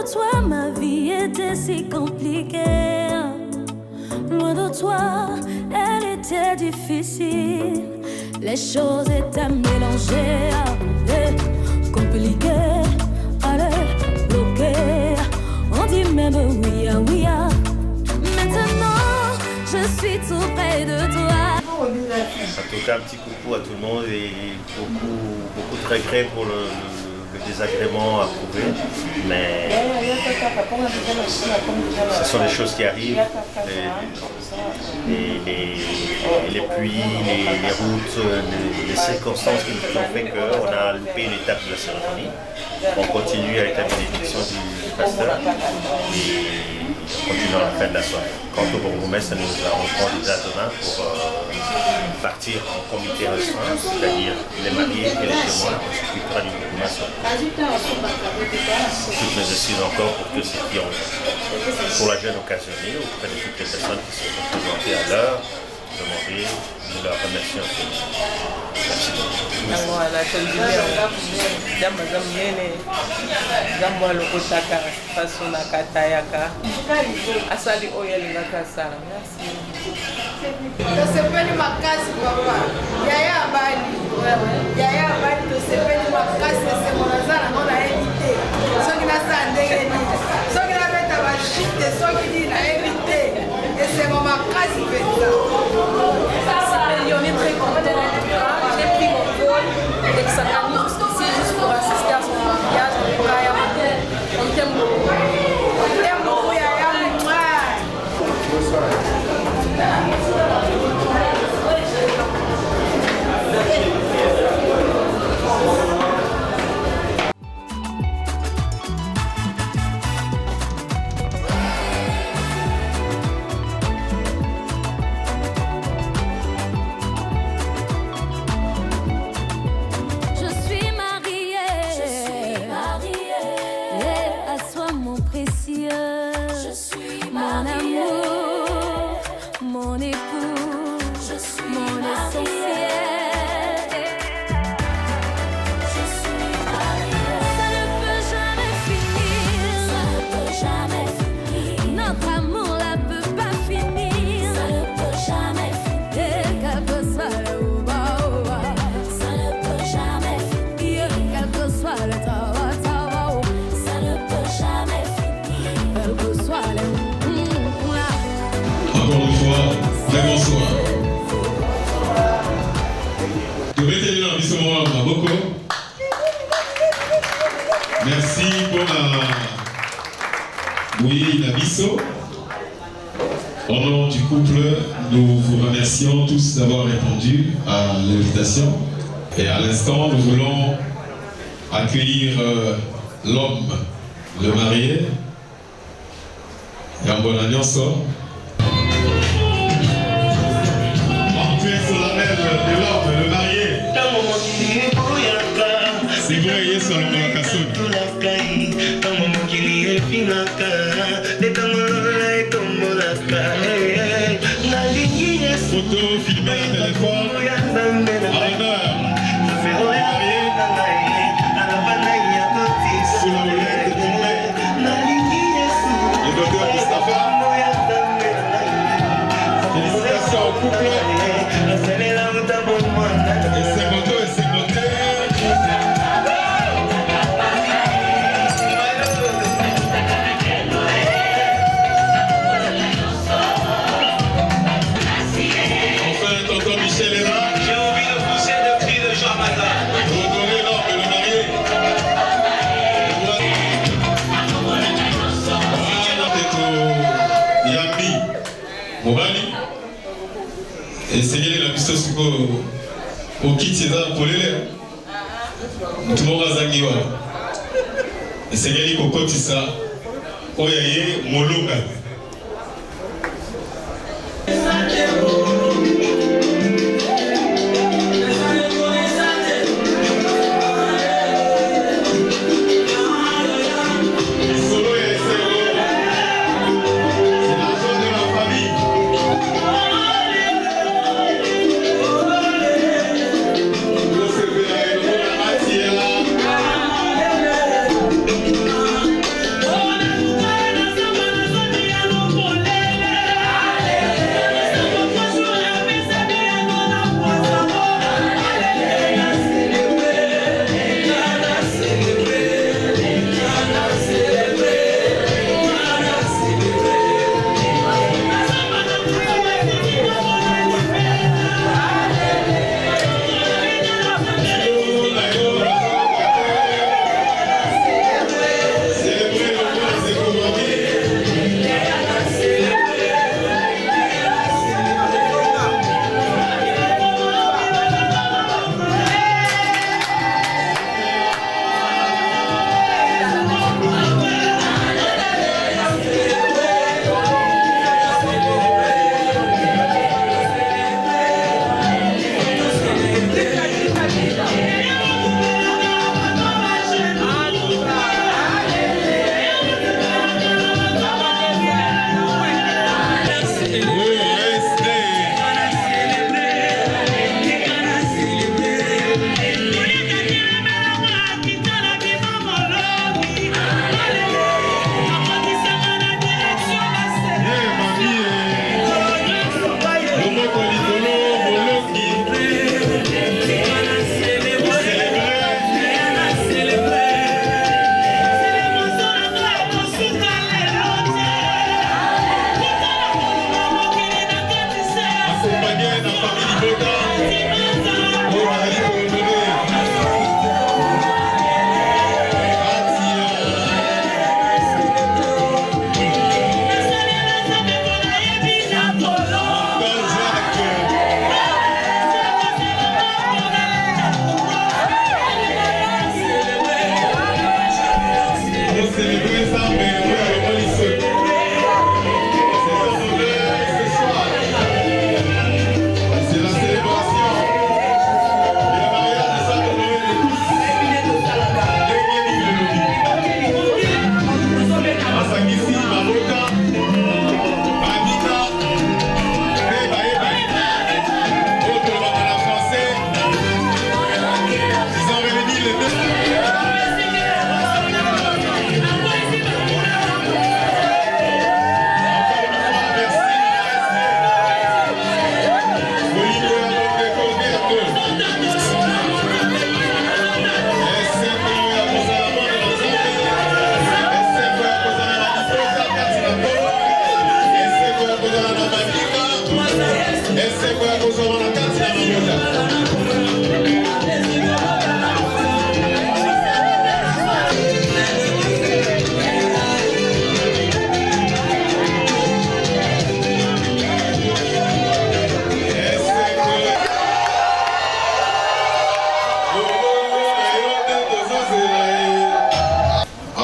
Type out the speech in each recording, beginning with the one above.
de toi, ma vie était si compliquée. Loin de toi, elle était difficile. Les choses étaient mélangées, compliquées, allez, bloquées. On dit même oui, oui. Maintenant, je suis tout près de toi. En tout cas, un petit coucou à tout le monde et beaucoup de regrets pour le désagrément approuvé. Mais ce sont des choses qui arrivent. Les pluies, les routes, les circonstances qui ont fait qu'on a loupé une étape de la cérémonie. On continue avec la bénédiction du pasteur et on continue à la fin de la soirée. Quant au bourgmestre, nous arrangerons déjà demain pour partir en comité restreint, c'est-à-dire les mariés et les témoins. On s'occupera du bourgmestre. Toutes mes excuses encore pour tous ceux qui ont, pour la jeune occasionnée, auprès de toutes les personnes qui se sont présentées à l'heure, demander, nous leur remercions. Merci beaucoup. Tosepeli makasi papa yaya abali tosepeli makasi esemolazana ngo nayebi te soki nasala ndenge nini soki nabeta bashite soki nini nayebi te esemo makasi mpenza. On est très contents. J'ai pris mon vol avec sa famille jusqu'ici juste pour assister à son mariage. On t'aime beaucoup. On t'aime beaucoup yaya. Encore une fois, très bonsoir. Je vais tenir un petit moment à Boko. Merci pour la bouillie d'Abisso. Au nom du couple, nous vous remercions tous d'avoir répondu à l'invitation. Et à l'instant, nous voulons accueillir l'homme, le marié, Yambona Nyonso. De l'homme, le marié. C'est vrai, sur le Kassoun. Photo filmée à téléphone. À l'honneur. Sous la houlette du maire. Le docteur Mustapha. Félicitations au couple. Et c'est moto et c'est moteur. Enfin, tonton Michel est là. J'ai envie de pousser le cri de Jean Maza. Redonnez l'homme et le marié. Yambi Mobali. Et c'est bien la piste au kit c'est ça pour les tout le monde va zangiwa. Et c'est bien qu'on compte ça. Oyaye Molunga. Oh,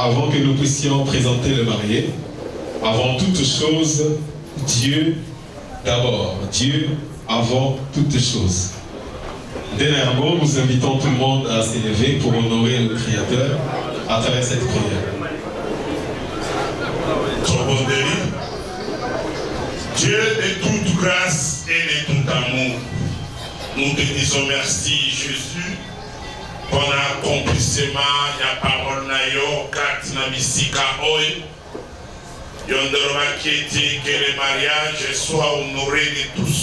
avant que nous puissions présenter le marié, avant toute chose, Dieu d'abord, Dieu avant toute chose. Dernièrement, nous invitons tout le monde à s'élever pour honorer le Créateur à travers cette prière. Dieu de toute grâce et de tout amour, nous te disons merci Jésus pour l'accomplissement de la parole na yo carte na bisika oy yondoroba kieti que le mariage soit honoré de tous.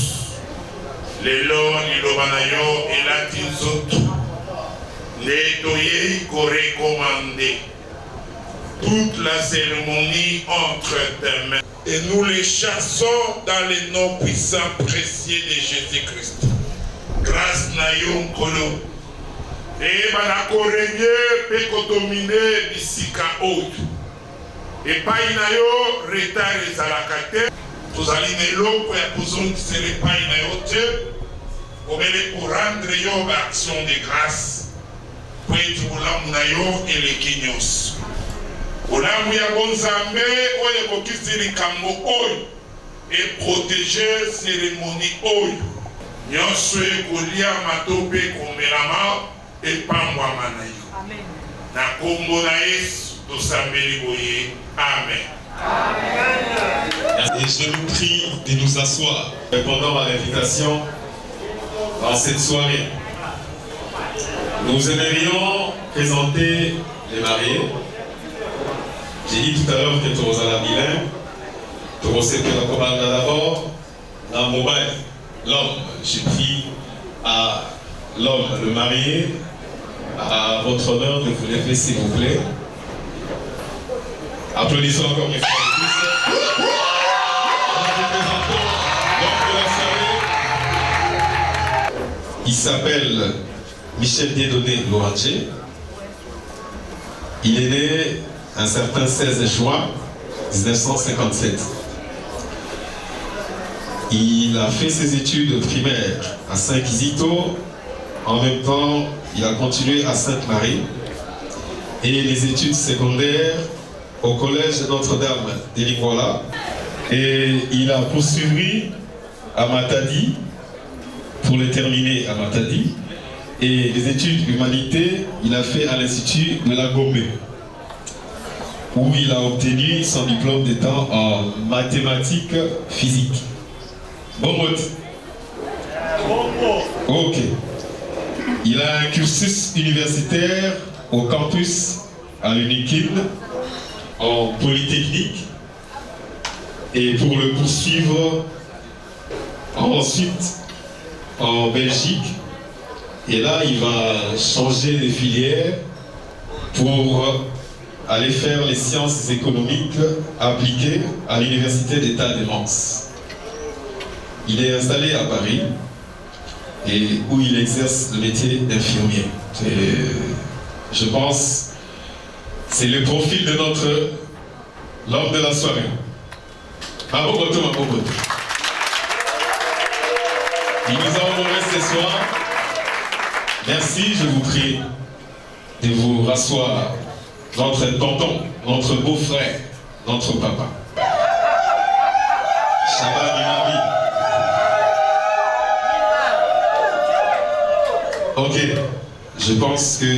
Lelo liloba na yo elati nzoto netoye ko recommandé toute la cérémonie entre tes mains. Et nous les chassons dans les noms puissants précieux de Jésus-Christ. Grâce na yo nkolo. Et banako régné pe kotomine bisika oyo. Et pas na yo retard ezalaka te. Tozali na eloko ya kozongisa epai na yo te. Obele pour rendre yo ba action de grâce. Po eti bolamu na yo eleki nyonso. Olamu ya bonzambe oyo kokisi likambo oyo et protéger cérémonie oyo nyonso ekoliama to mpe komelama epambwama na yo na kombo na Yesu tosambeli boye amen. Et je nous prie de nous asseoir répondant à l'invitation dans cette soirée. Nous aimerions présenter les mariés. J'ai dit tout à l'heure que tu as la bilingue, tu recevais la commande d'abord, dans mobile, l'homme. J'ai pris à l'homme, le marié, à votre honneur de vous lever s'il vous plaît. Applaudissons encore mes frères et tous. Nous représentons l'homme de la soirée. Il s'appelle Michel Dieudonné Loranger. Il est né un certain 16 juin 1957. Il a fait ses études primaires à Saint-Quisito. En même temps, il a continué à Sainte-Marie. Et les études secondaires au collège Notre-Dame d'Eligola. Et il a poursuivi à Matadi pour les terminer à Matadi. Et les études humanités, il a fait à l'Institut de la Gombe, où il a obtenu son diplôme d'État en mathématiques physiques. Bon mot. Ok. Il a un cursus universitaire au campus à l'UNIKIN, en Polytechnique, et pour le poursuivre ensuite en Belgique. Et là, il va changer de filière pour aller faire les sciences économiques appliquées à l'Université d'État de Mons. Il est installé à Paris et où il exerce le métier d'infirmier. Je pense que c'est le profil de notre l'homme de la soirée. Il nous a honoré ce soir. Merci, je vous prie de vous rasseoir. Notre tonton, notre beau-frère, notre papa. Shabbat Inabi. Ok, je pense que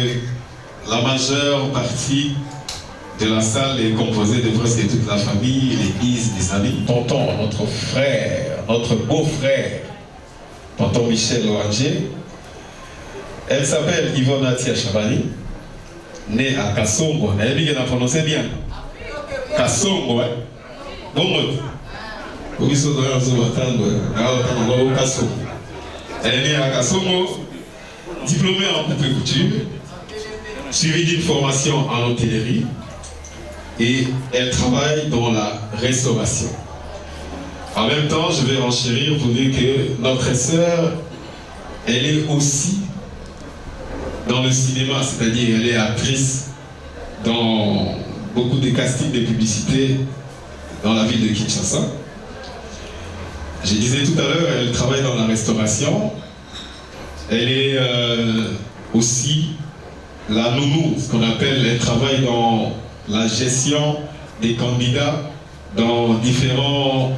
la majeure partie de la salle est composée de presque toute la famille, l'église, les amis. Tonton, notre frère, notre beau-frère, tonton Michel Loranger. Elle s'appelle Yvonne Atia Chabani, née à Kassongo. Elle dit qu'elle a prononcé bien. Kassongo, ouais. Bon mot. Elle est née à Kassongo, diplômée en coupe et couture, suivie d'une formation en hôtellerie, et elle travaille dans la restauration. En même temps, je vais renchérir pour dire que notre sœur, elle est aussi dans le cinéma, c'est-à-dire elle est actrice dans beaucoup de castings de publicité dans la ville de Kinshasa. Je disais tout à l'heure, elle travaille dans la restauration. Elle est aussi la nounou, ce qu'on appelle, elle travaille dans la gestion des candidats dans différents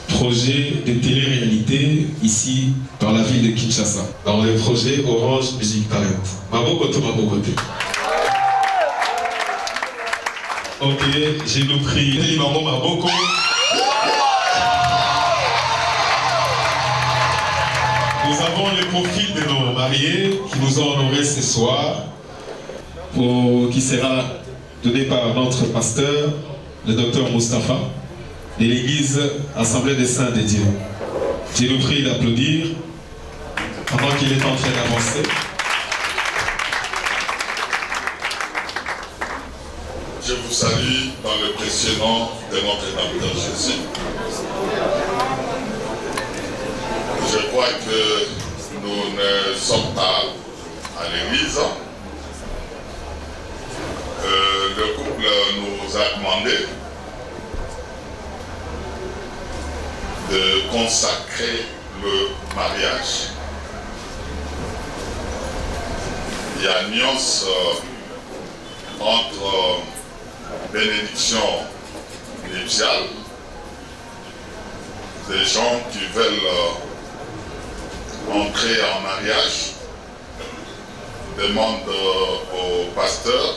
projets de télé-réalité ici dans la ville de Kinshasa, dans le projet Orange Music Talent. Mabokoto, Mabokote. Ok, j'ai le prix Maman Maboko. Nous avons le profil de nos mariés qui nous ont honorés ce soir, qui sera donné par notre pasteur, le docteur Moustapha, de l'église Assemblée des Saints de Dieu. J'ai le prix d'applaudir pendant qu'il est en train d'avancer. Je vous salue dans le précieux nom de notre Rédempteur Jésus. Je crois que nous ne sommes pas à l'église. Le couple nous a demandé de consacrer le mariage. Il y a une nuance entre bénédiction nuptiale, des gens qui veulent entrer en mariage, demandent au pasteur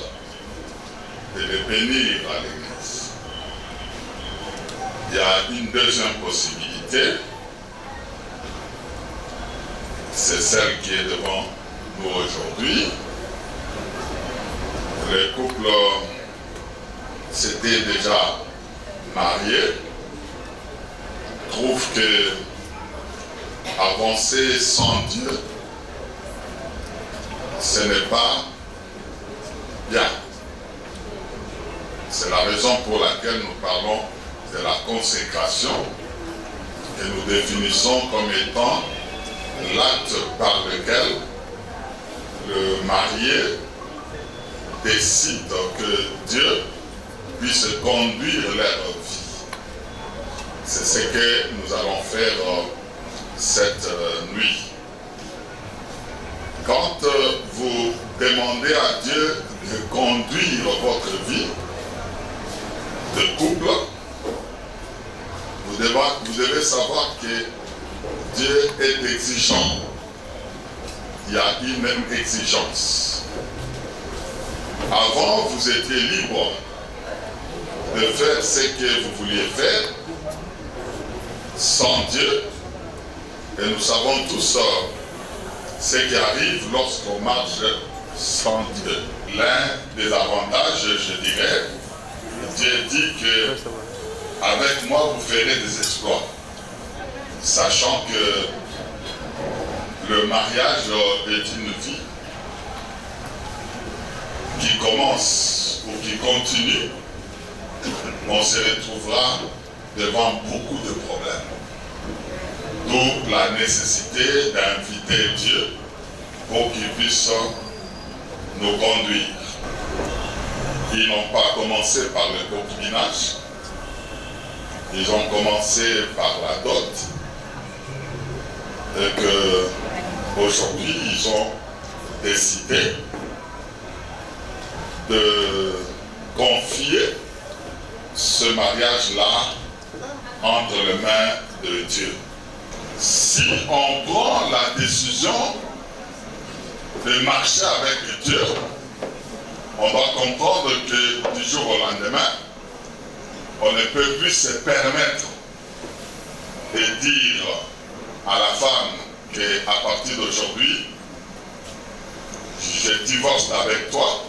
de les bénir à l'église. Il y a une deuxième possibilité, c'est celle qui est devant nous aujourd'hui. Les couples s'étaient déjà mariés, trouvent que avancer sans Dieu, ce n'est pas bien. C'est la raison pour laquelle nous parlons de la consécration que nous définissons comme étant l'acte par lequel le marié décide que Dieu puisse conduire leur vie. C'est ce que nous allons faire cette nuit. Quand vous demandez à Dieu de conduire votre vie de couple, vous devez savoir que Dieu est exigeant. Il y a une même exigence. Avant, vous étiez libre de faire ce que vous vouliez faire sans Dieu. Et nous savons tous ce qui arrive lorsqu'on marche sans Dieu. L'un des avantages, je dirais, Dieu dit que avec moi vous ferez des exploits, sachant que le mariage est une vie qui commence ou qui continue. On se retrouvera devant beaucoup de problèmes. D'où la nécessité d'inviter Dieu pour qu'il puisse nous conduire. Ils n'ont pas commencé par le concubinage, ils ont commencé par la dot, et qu'aujourd'hui ils ont décidé de confier ce mariage-là entre les mains de Dieu. Si on prend la décision de marcher avec Dieu, on doit comprendre que du jour au lendemain, on ne peut plus se permettre de dire à la femme qu'à partir d'aujourd'hui, je divorce avec toi,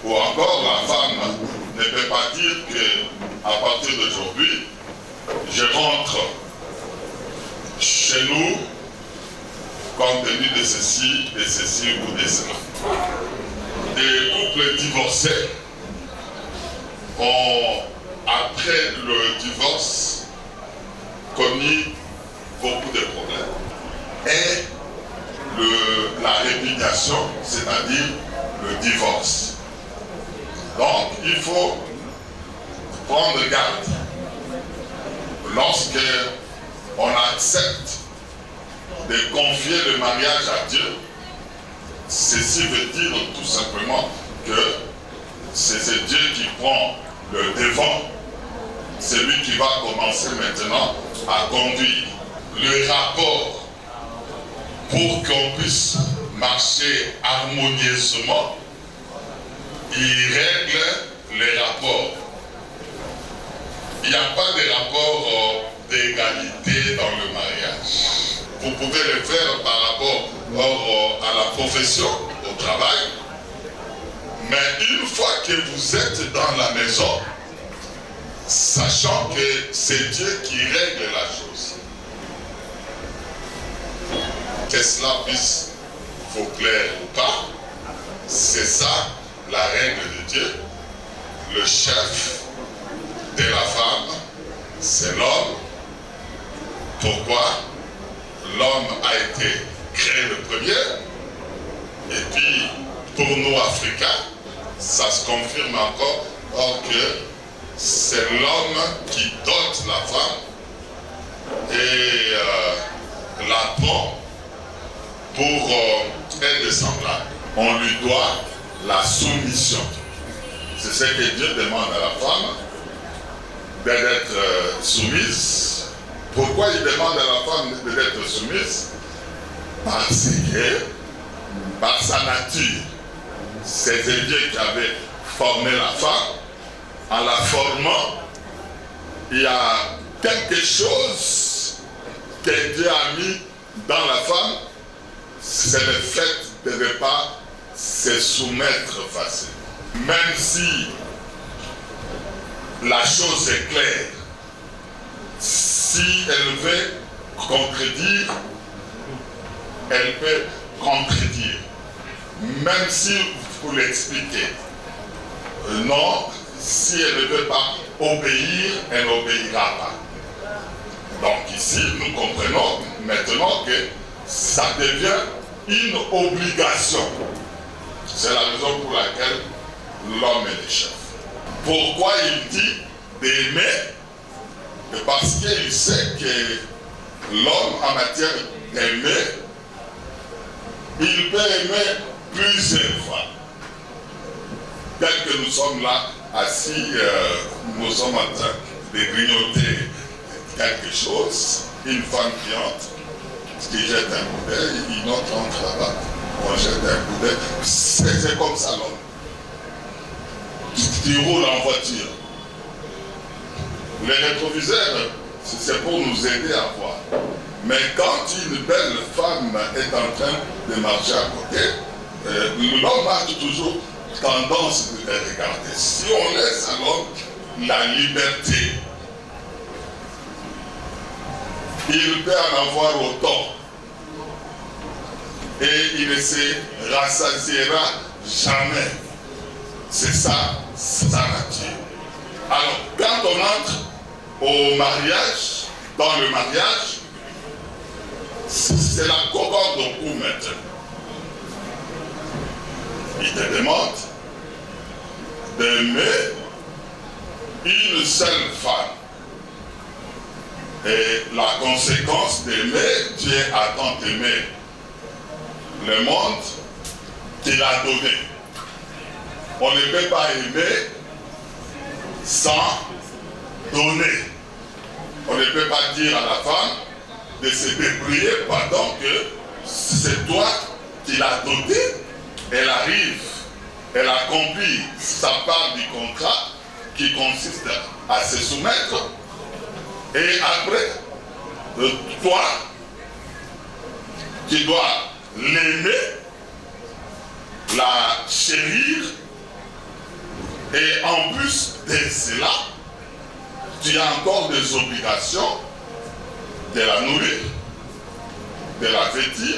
ou encore la femme ne peut pas dire qu'à partir d'aujourd'hui, je rentre chez nous compte tenu de ceci ou de cela. Des couples divorcés ont, après le divorce, connu beaucoup de problèmes. Et la répudiation, c'est-à-dire le divorce. Donc, il faut prendre garde. Lorsque on accepte de confier le mariage à Dieu, ceci veut dire tout simplement que c'est Dieu qui prend le devant. C'est lui qui va commencer maintenant à conduire le rapport pour qu'on puisse marcher harmonieusement. Il règle les rapports. Il n'y a pas de rapport d'égalité dans le mariage. Vous pouvez le faire par rapport à la profession, au travail. Mais une fois que vous êtes dans la maison, sachant que c'est Dieu qui règle la chose, que cela puisse vous plaire ou pas, c'est ça la règle de Dieu. Le chef de la femme, c'est l'homme. Pourquoi? L'homme a été créé le premier. Et puis, pour nous Africains, ça se confirme encore que c'est l'homme qui dote la femme et la prend pour être semblable. On lui doit la soumission. C'est ce que Dieu demande à la femme, d'être soumise. Pourquoi il demande à la femme d'être soumise? Parce que, par sa nature, c'était Dieu qui avait formé la femme. En la formant, il y a quelque chose que Dieu a mis dans la femme, c'est le fait de ne pas se soumettre facilement. Même si la chose est claire, si elle veut contredire, elle peut contredire. Même si vous l'expliquez. Non, si elle ne veut pas obéir, elle n'obéira pas. Donc ici, nous comprenons maintenant que ça devient une obligation. C'est la raison pour laquelle l'homme est le chef. Pourquoi il dit d'aimer? Parce qu'il sait que l'homme, en matière d'aimer, il peut aimer plusieurs fois. Tel que nous sommes là, assis, nous sommes en train de grignoter quelque chose, une femme qui entre, qui jette un coup d'œil, une autre entre là-bas, on jette un coup d'œil. C'est comme ça l'homme. Tu roules en voiture. Les rétroviseurs, c'est pour nous aider à voir. Mais quand une belle femme est en train de marcher à côté, l'homme a toujours tendance de les regarder. Si on laisse à l'homme la liberté, il peut en avoir autant. Et il ne se rassasiera jamais. C'est ça, sa nature. Alors, quand on entre au mariage, dans le mariage, c'est la corde au cou maintenant. Il te demande d'aimer une seule femme. Et la conséquence d'aimer, Dieu a tant aimé le monde qu'il a donné. On ne peut pas aimer sans donner. On ne peut pas dire à la femme de se débrouiller pendant que c'est toi qui l'as doté. Elle arrive, elle accomplit sa part du contrat qui consiste à se soumettre. Et après, toi, tu dois l'aimer, la chérir, et en plus de cela, tu as encore des obligations de la nourrir, de la vêtir,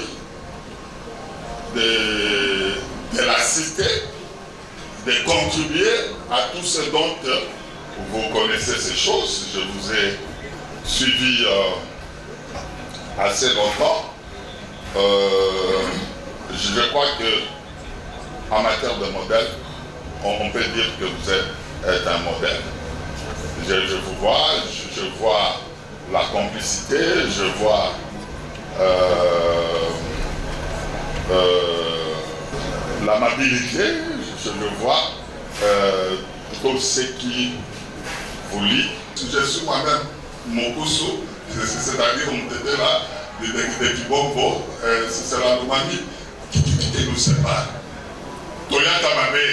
de l'assister, de contribuer à tout ce dont vous connaissez ces choses. Je vous ai suivi assez longtemps. Je crois que en matière de modèle, on peut dire que vous êtes un modèle. Je vous vois, je vois la complicité, je vois l'amabilité, je le vois Pour ceux qui vous lisent, je suis moi-même Mokusu, c'est-à-dire on était là, des Kibombo, c'est la Roumanie qui nous sépare. Toya Kamabe,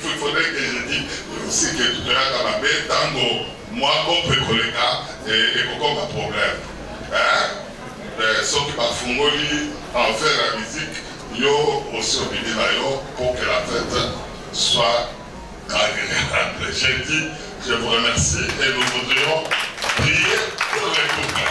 il faudrait que je dise aussi que Toya Kamabe, tango, moi, comme collègue, et comme un problème. Ceux qui m'a fongoli en faire la musique, yo aussi obligé pour que la fête soit agréable. J'ai dit, je vous remercie et nous voudrions prier pour les couples.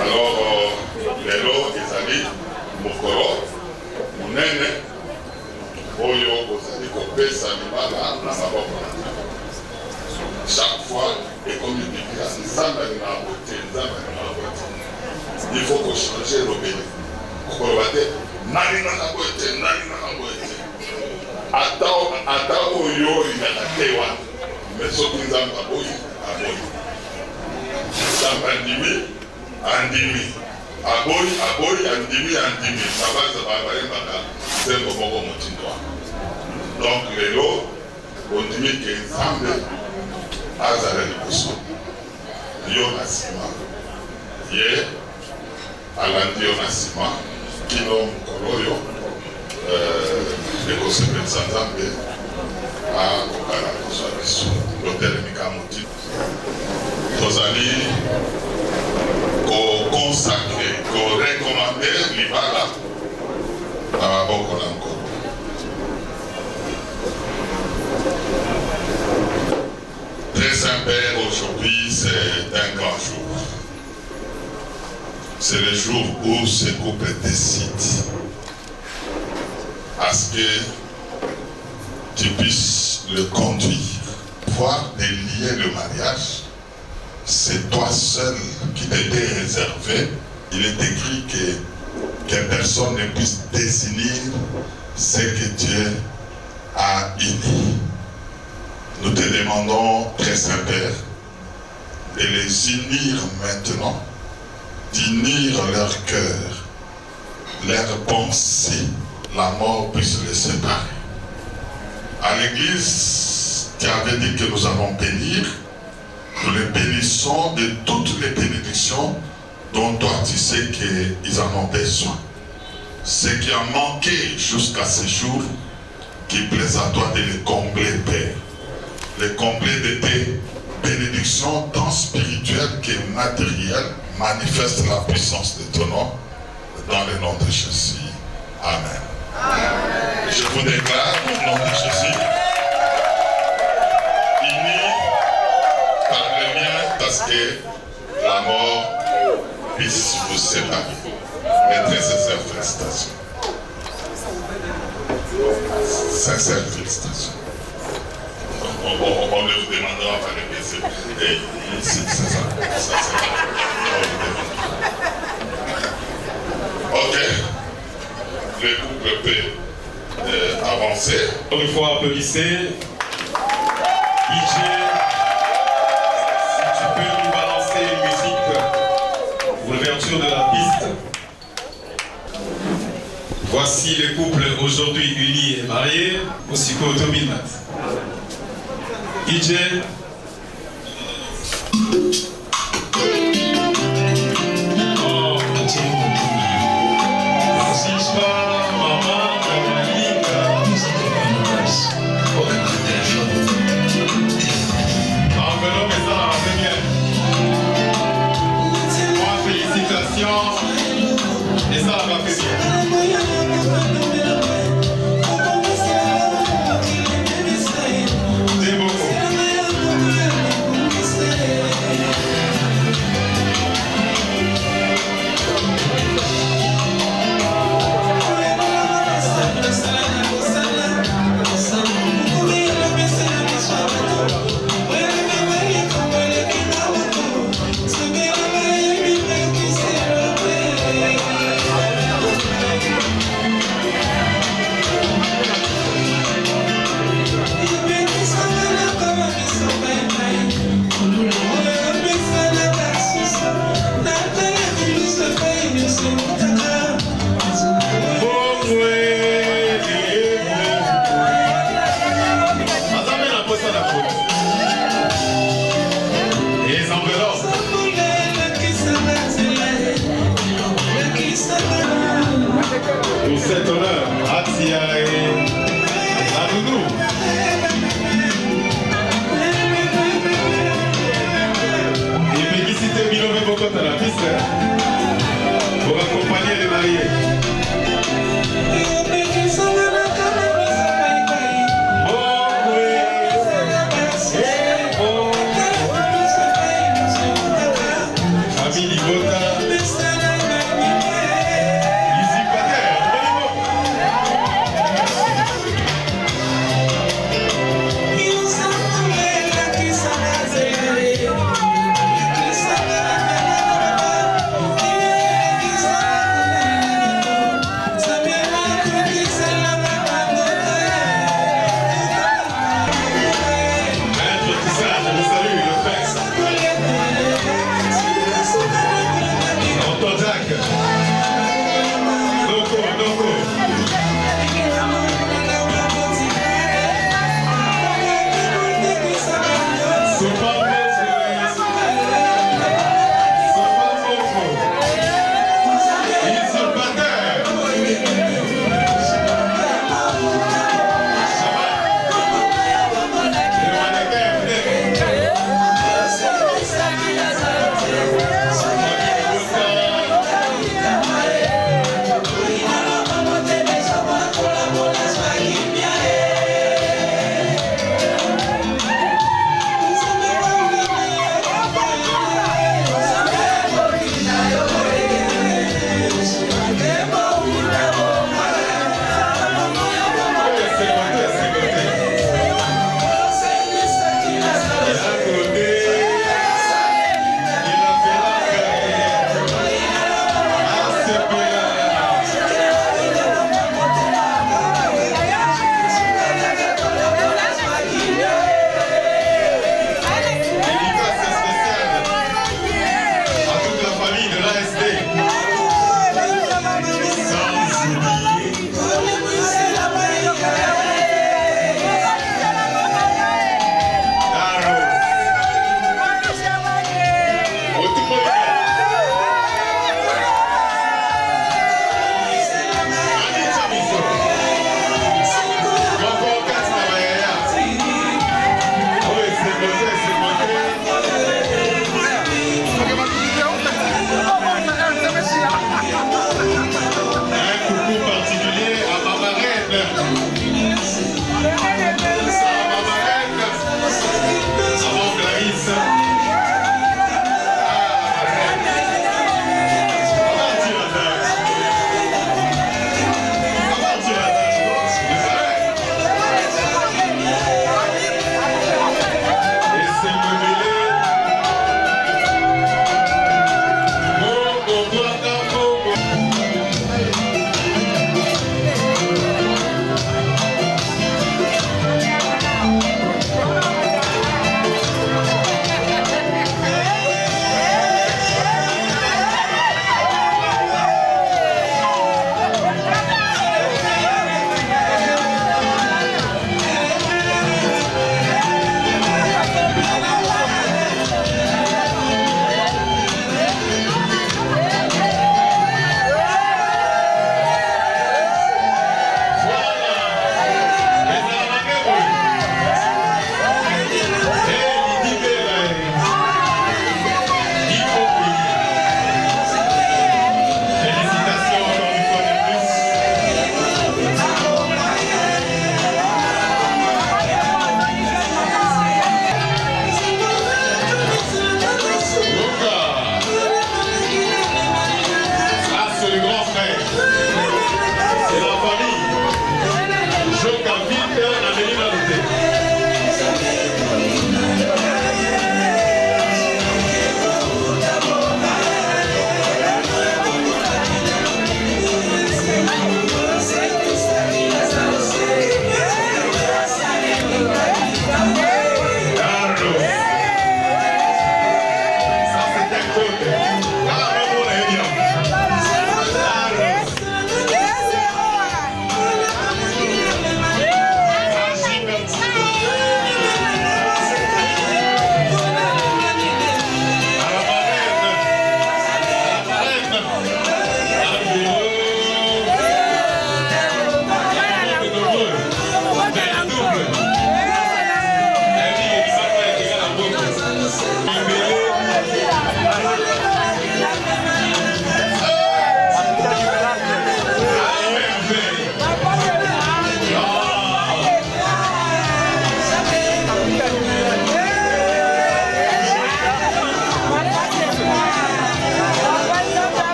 Alors, lelo ezali mokolo monene oyo ozali kopesa libala na maboko chaque fois ekomi biblia nzambe alinga bote nzambe alinga bote il faut kochange lobeli okoloba te nalingaka boye te nalingaka boye te ata oyo olingaka te wana mais soki nzambe aboyi aboyi nzambe andimi andimi aboyi andimi babaza bayembaka nzembo moko motindo donc lelo ondimi ke nzambe azala liboso yo na nsima ye alandi yo na nsima kino mokolo oyo ekosepelisa nzambe akokala kozwa biso lotelemika motindo tozali consacré, recommandé libala na maboko na nkolo. Très Saint-Père, aujourd'hui c'est un grand jour. C'est le jour où ce couple décide à ce que tu puisses le conduire, voir délier le mariage. C'est toi seul qui t'était réservé. Il est écrit que personne ne puisse désigner ce que Dieu a uni. Nous te demandons, très Saint-Père, de les unir maintenant, d'unir leur cœur, leur pensée. La mort puisse les séparer. À l'église, tu avais dit que nous allons bénir. Nous les bénissons de toutes les bénédictions dont toi tu sais qu'ils en ont besoin. Ce qui a manqué jusqu'à ce jour, qui plaise à toi de les combler, Père. Les combler de tes bénédictions tant spirituelles que matérielles, manifeste la puissance de ton nom dans le nom de Jésus. Amen. Je vous déclare au nom de Jésus, par le mien, parce que la mort puisse vous séparer. Mes très sincères félicitations. Sincères félicitations. On ne vous demandera pas de baisser. Et c'est ça. Ok. Le couple peut avancer. Encore une fois, applaudissez. DJ. L'ouverture de la piste. Voici le couple aujourd'hui uni et marié au Siko Tominat. DJ. Et ça va faire bien. C'est beaucoup. côté de la piste pour accompagner les mariés.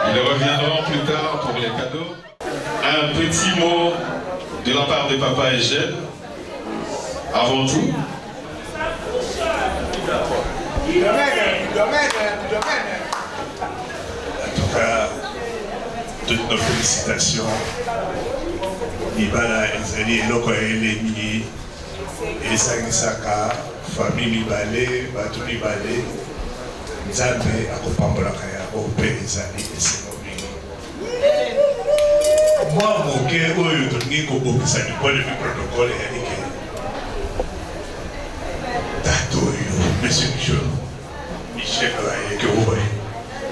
Ils reviendront plus tard pour les cadeaux. Un petit mot de la part de Papa Eugène. Avant tout. En tout cas, toutes nos félicitations. Ibala ezali eloko elemi esangisaka famille mibale bato mibale Nzambe akopambolaka yango mpe ezali esengo mingi. Mwa moke oyo tolingi kobokisa likolo du protocole eyali ke tato oyo monsieur Michel Ayeke Oboye,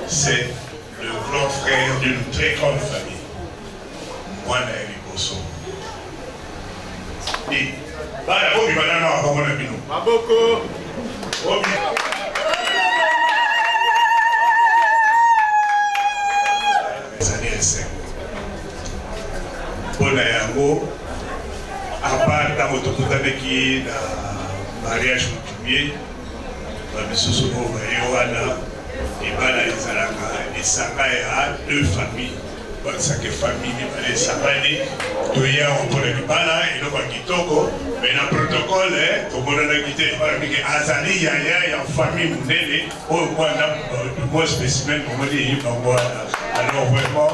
c'est le grand frère d'une très grande famille. Mwana ya liboso. Bana obi banana wa bango bino. Maboko. Obi. Pona yango apart ntango tokutanaki na mariage coutumier bamisusu oyo baye wana libala ezalaka esanga ya deux familles basake famille mibale esangani toya mpona libala eloko ya kitoko mais na protocole tomonanaki te libala mingi azali yaya ya famille monene oyo mwana mwa spécimen momoni eyi bango wana. Alors vraiment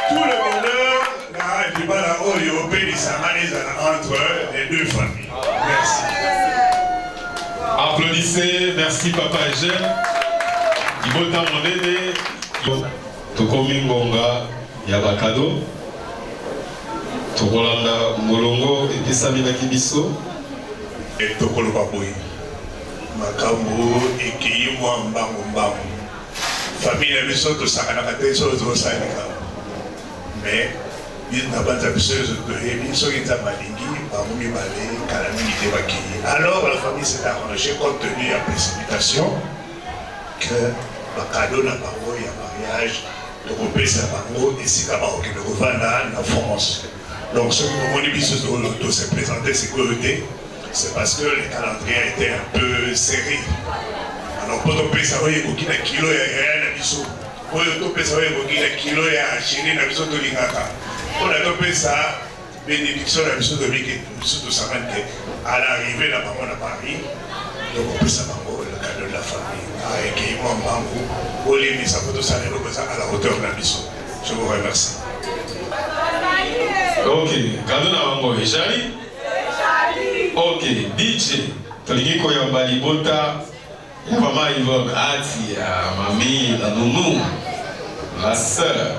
tout le bonheur entre les deux familles. Merci. Applaudissez, merci Papa Eugène. Ibota monene, tokomi ngonga ya bakado. Tokolanda molongo epesami na kibiso. Et tokoloba boy. Makambo ekeyi mwa mbangu. Famille na biso tosakanaka te so tosalika. Mais il n'a pas d'absolu de alors la famille s'est arrangée compte tenu à précipitation que le cadeau n'a pas eu mariage, le groupe s'est et si d'abord que le gouvernement en France. Donc ce que nous s'est présenté sécurité, c'est parce que les calendriers étaient un peu serrés. Alors pour nous ça va y avoir un kilo et rien à bisou. Pour nous ça va y avoir un kilo et un chili à bisou de l'ingaka. On a topé ça, bénédiction de la mission de Mickey, à l'arrivée là-bas à Paris, donc on peut savoir le cadeau de la famille, avec moi, Bambou, Olivier, ça peut ça à la hauteur de la mission. Je vous remercie. Ok, cadeau na Bambou, Ejali. Ok, DJ, Tolingi Koyambali Bota, Maman Yvonne Ati, Mamie, la nounou, la sœur.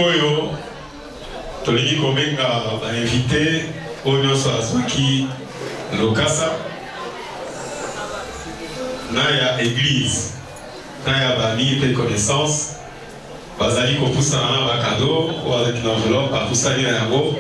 sikoyo tolingi kobenga bainvité oyo nyonso azwaki lokasa na ya église na ya bami mpe connaissance bazali kopusana na bakado oyo azaki na enveloppe apusani na yango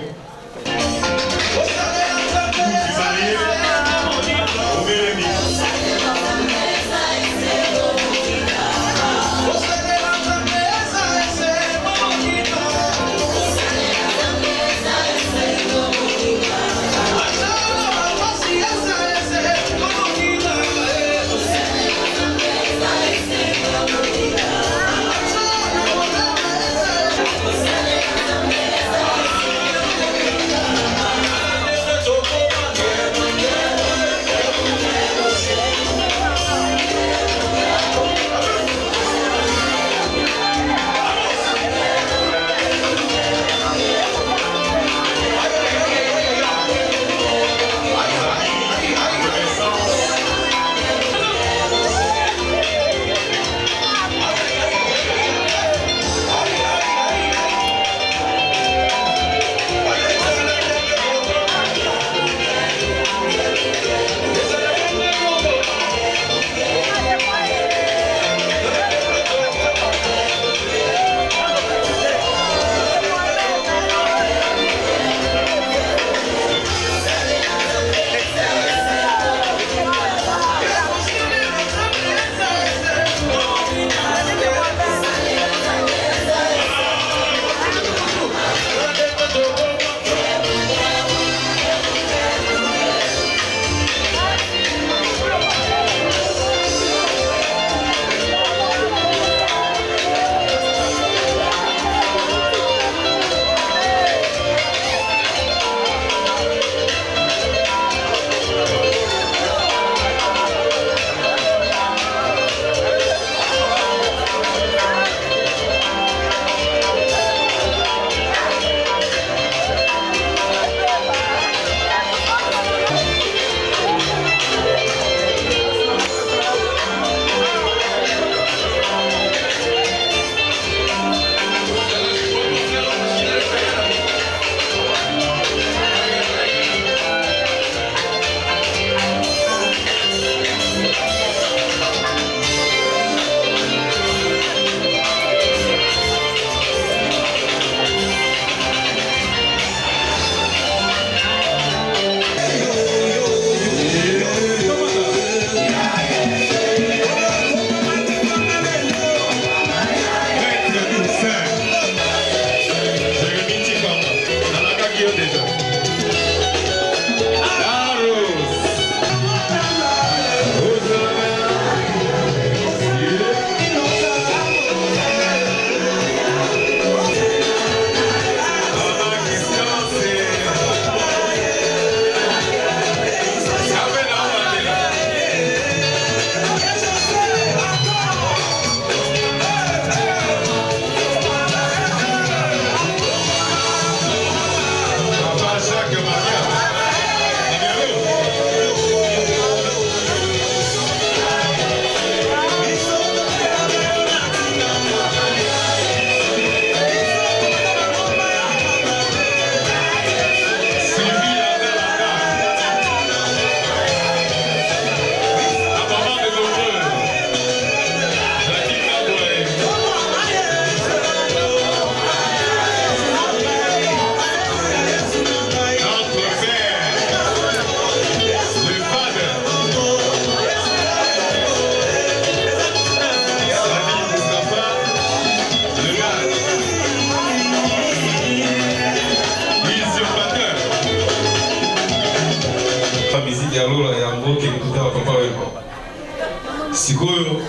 sikoyo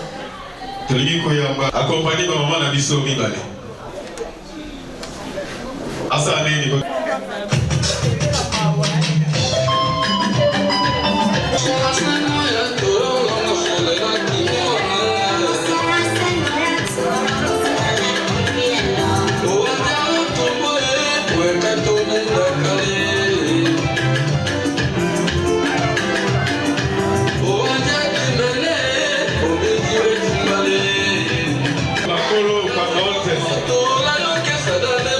tolingi koyamba accompagné par maman na biso mibale asa nini ko Bakolo, parole, c'est ça.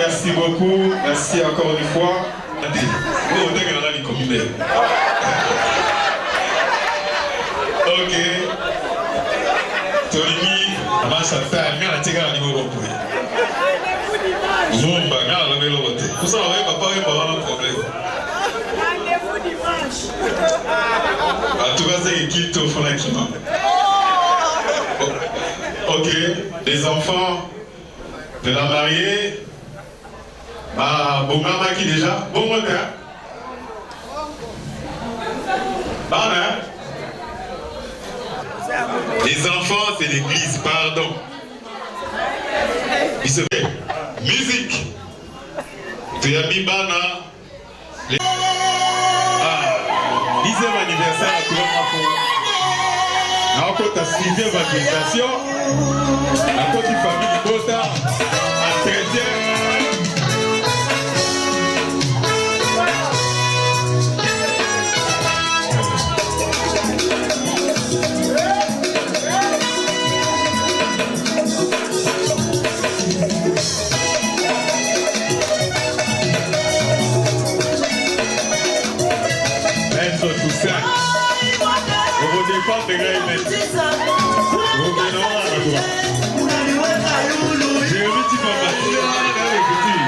merci beaucoup. Merci encore une fois. Ok. Tolimi, amasa ta, ngana tika na niveau repris. Zumba, ngana la melo bote. Pour ça, on va pas avoir un problème. Rendez-vous dimanche. En tout cas, c'est qui te font la kima. Ok, les enfants de la mariée. Bon maman qui déjà. Bon matin. Les enfants, c'est l'église, pardon. Musique. Tu as mis Bana. 10e anniversaire à tout le monde. Encore ta 6e organisation. Encore une famille Bota. À 13e. Tout ça. On vous défend de gagner. Vous venez à la gauche. J'ai vu que tu vas partir dans les petits.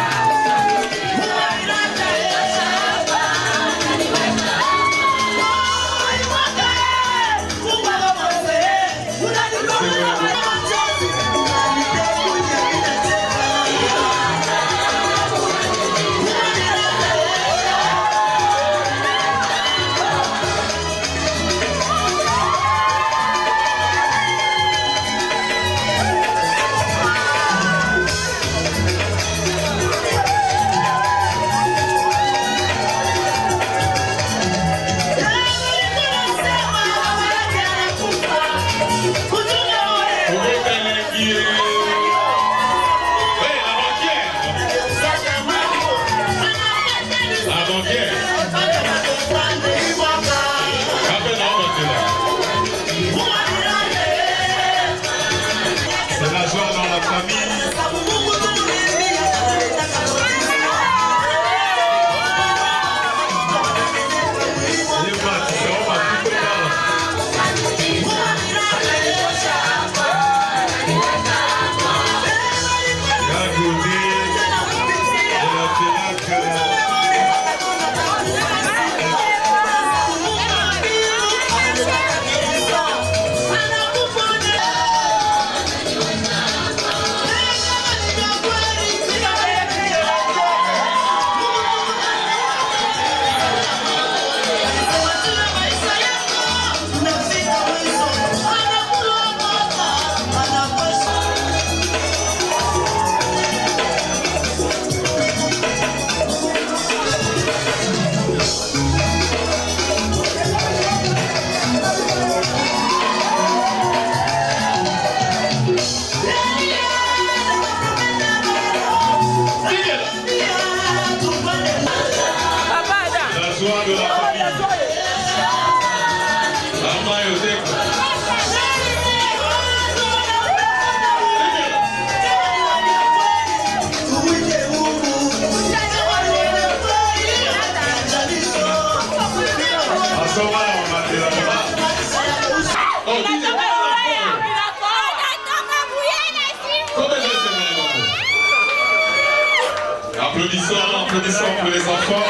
Applaudissons pour les enfants.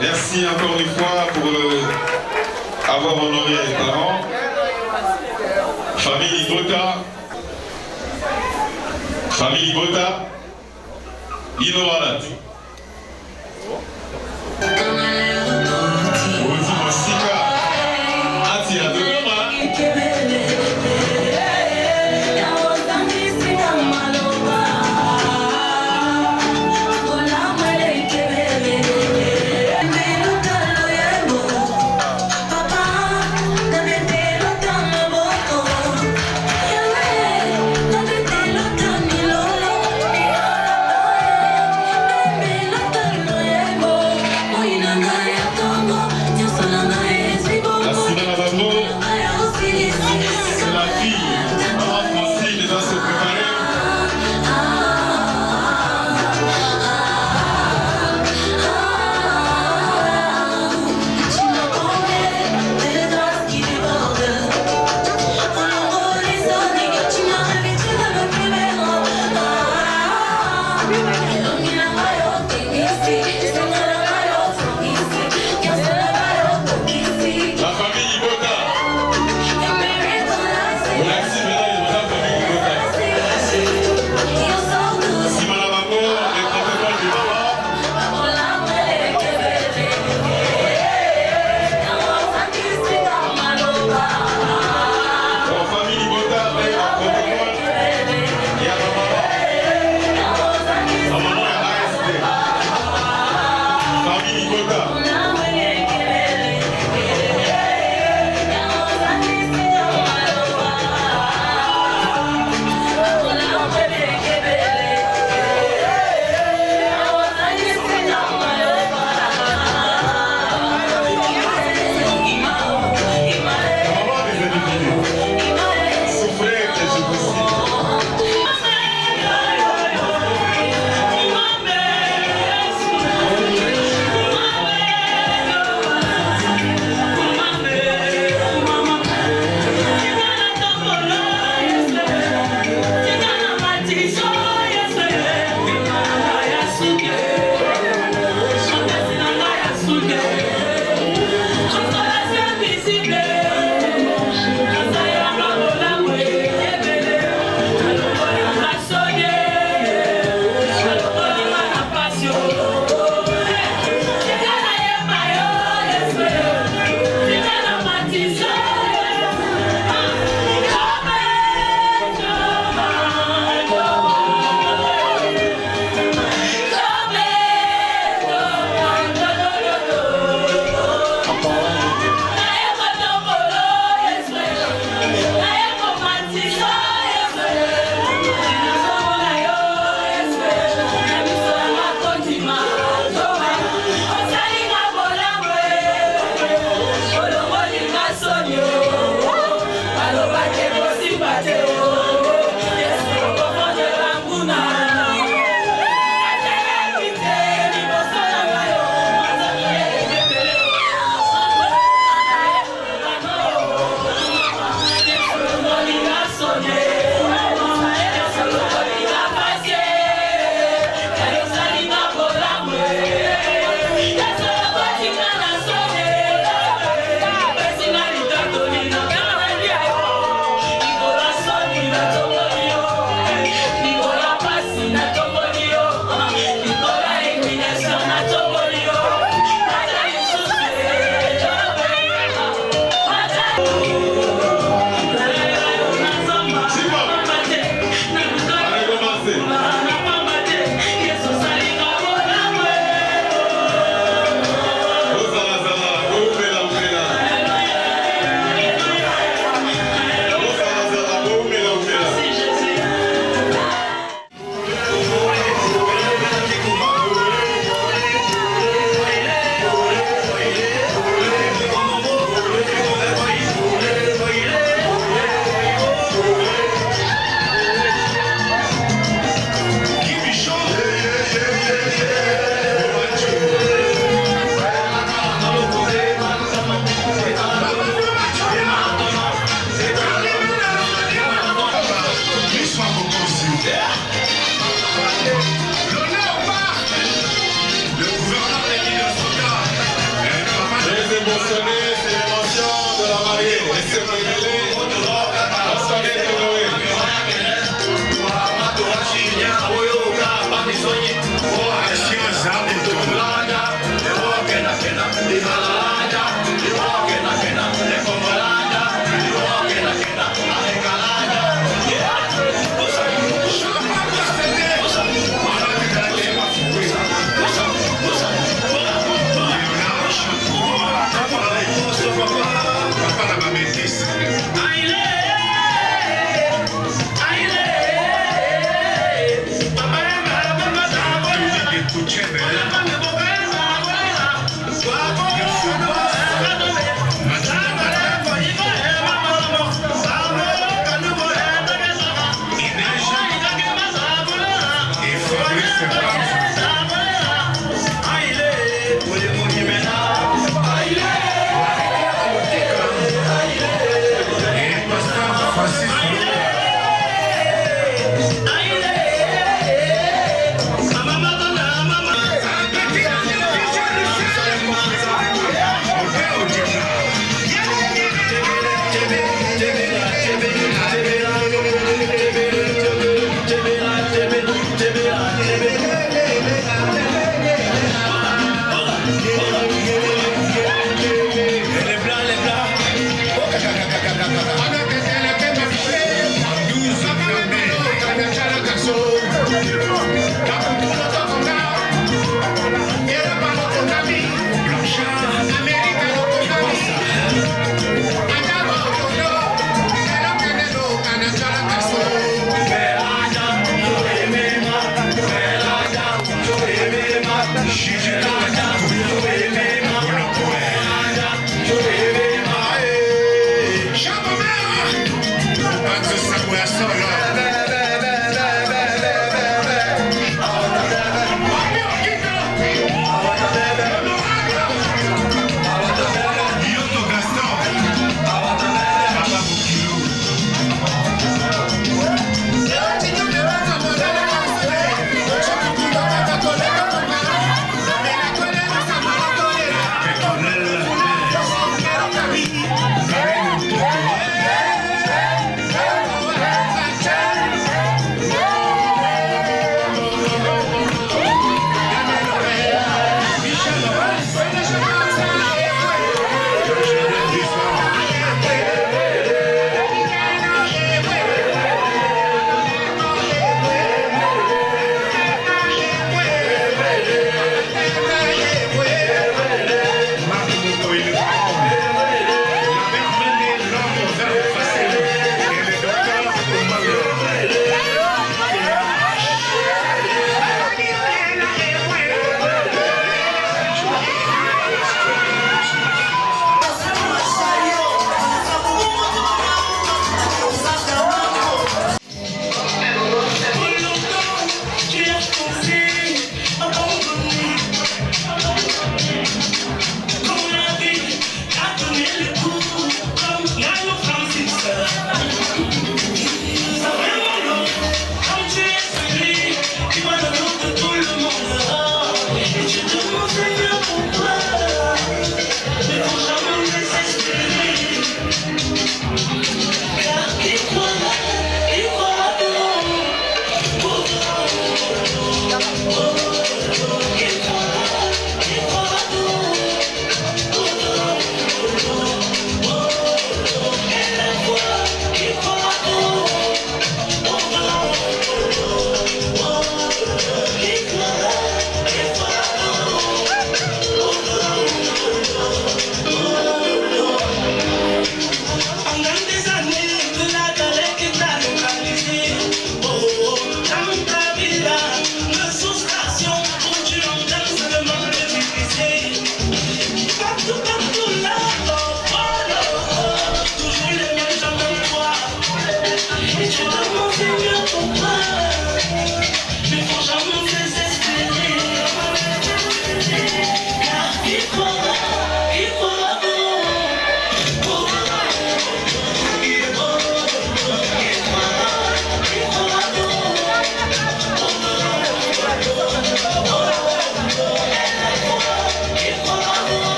Merci encore une fois pour avoir honoré les parents. Famille Bota. Famille Bota. Inovalat. Ultimo Sika. Atia de Moina L'honneur part. Le gouverneur des Guinéens. Les émotionnés, c'est l'émotion de la mariée. Laissez-moi révéler. Je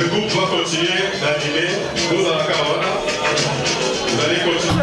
Le groupe va continuer d'animer. Vous à la caravane. Vous allez continuer.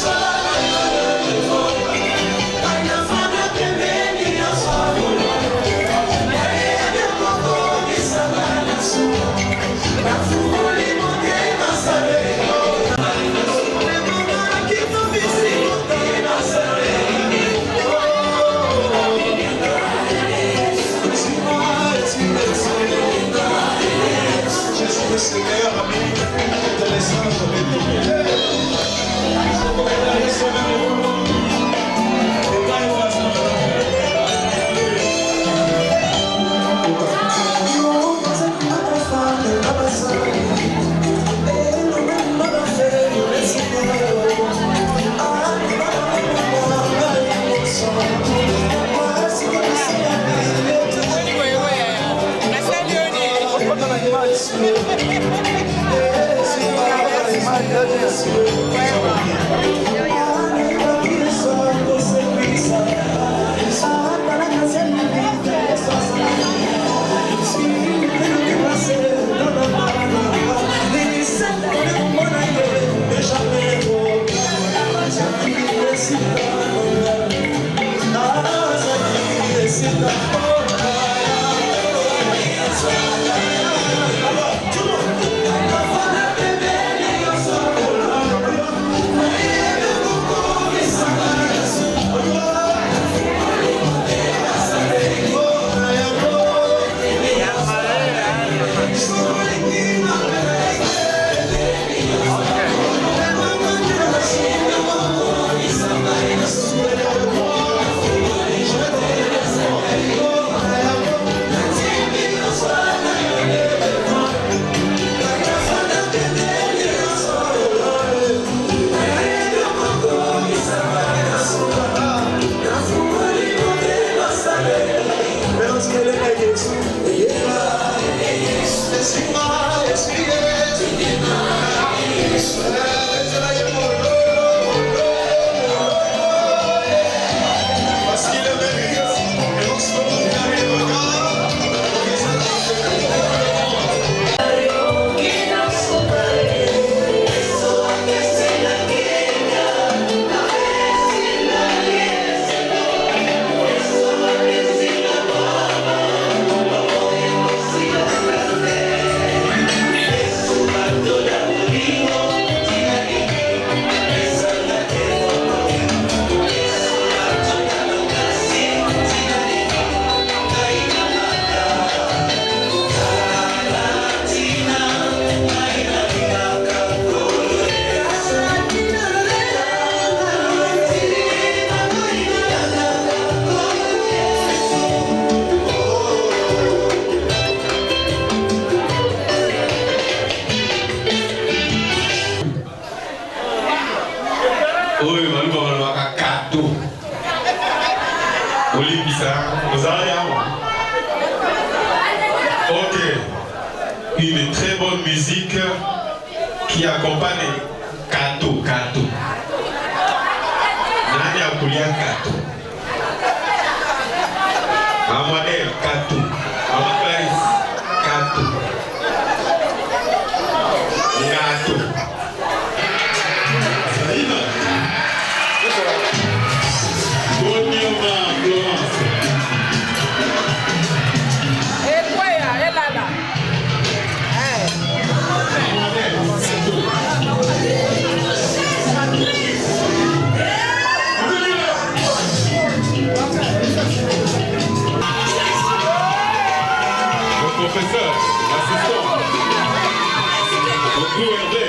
Sola Ok. Une très bonne musique qui accompagne Kato. Nani akulia Kato? Amadel Kato. Amaclaris Kato. Kato. Professeur, assistant, beaucoup Hervé,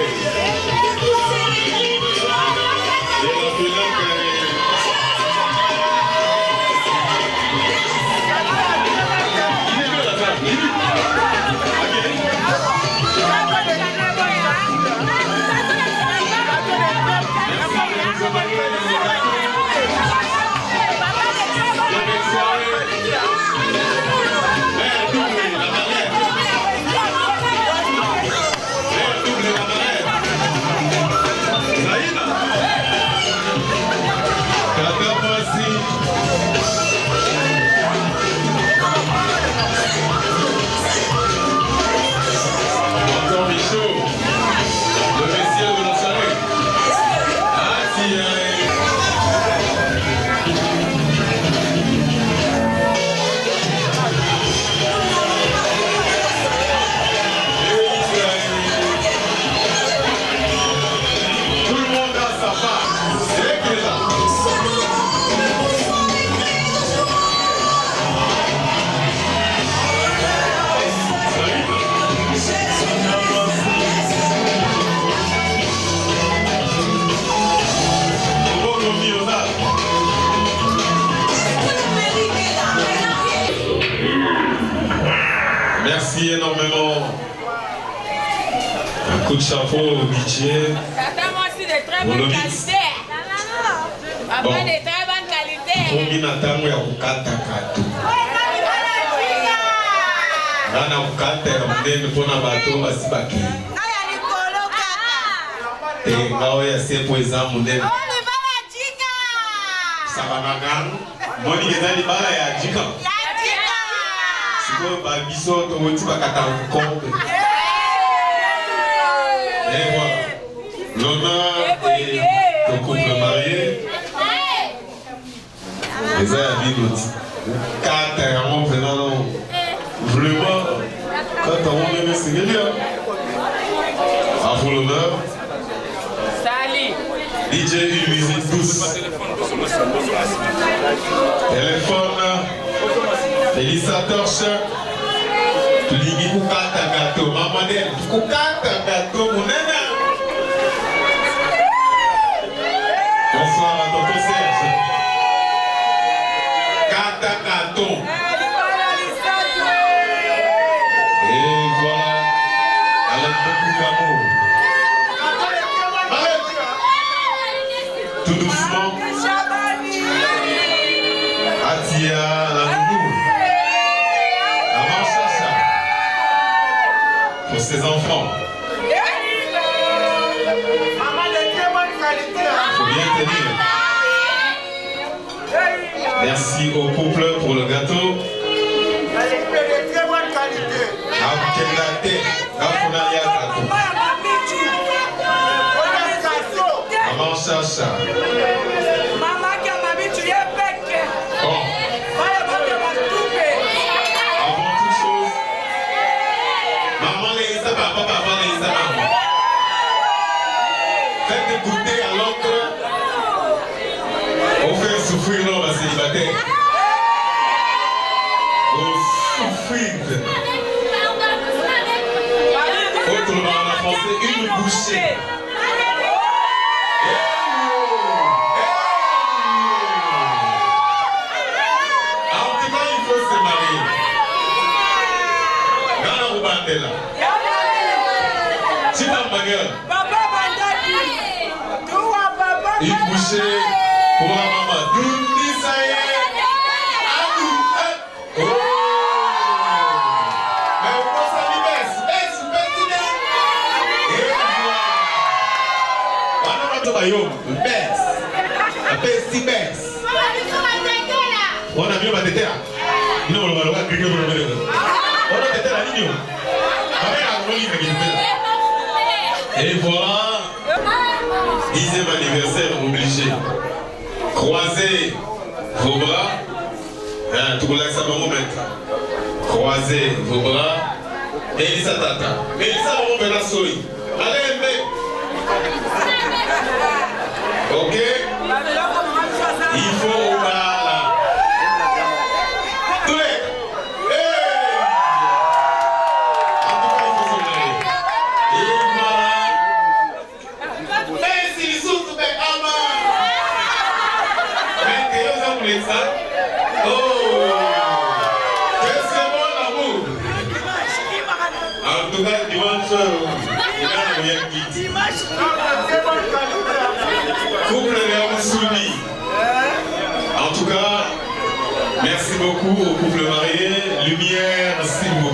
merci énormément. Un coup de chapeau au DJ. Moi aussi de très bonne qualité. Papa de très bonne qualité. Nana ukata ya mnene pona bato basi baki. Et ngao ya sepo eza mnene. Sabanagan, moni gezali bala ya jika. Siko ba biso to woti bakata kombe. Et voilà. L'honneur est au couple marié. Les a vie d'autres. Quatre en venant vraiment quand on est c'est bien. À vous l'honneur. Salut. DJ une musique douce. Téléphone. Félicitations. Tu dis kukata gato, maman d'elle, kukata gato, mon nana. Bonsoir à tonton Serge. Kata gato. Et voilà, avec beaucoup d'amour. Tout doucement. Atia la nougou. Avant Chacha. Pour ses enfants. Faut bien tenir. Merci au couple pour le gâteau. Maman Chacha. Bon. Avant toute chose, maman les isa, papa les isa, maman. Faites écouter à l'autre. On fait souffrir l'homme à célibataire. On souffrir. Autrement en français, une bouchée. En tout cas, il faut se marier. Dans la Roubandela. Si dans ma gueule. Une bouchée pour la maman. Doundi ça y est. Oh. Mais on pense à baisse. Et voilà. On a mis ma tête là. Non, on va le griller pour le mettre. On a tête là, l'igno. Et voilà. 10e anniversaire obligé. Croisez vos bras. Tout le monde ça va mettre. Croisez vos bras. Et Elisa tata. Mais Elisa va mettre la souris. Allez, mec. Ok. Il faut là. Tous les. En tout cas, il faut se marier. Et voilà. Mais si les autres mais mais que vous voulez ça? Oh. Que c'est bon l'amour. En tout cas, dimanche, il y a rien qui. Couple de Moussouli. En tout cas, merci beaucoup au couple marié. Lumière, s'il vous plaît.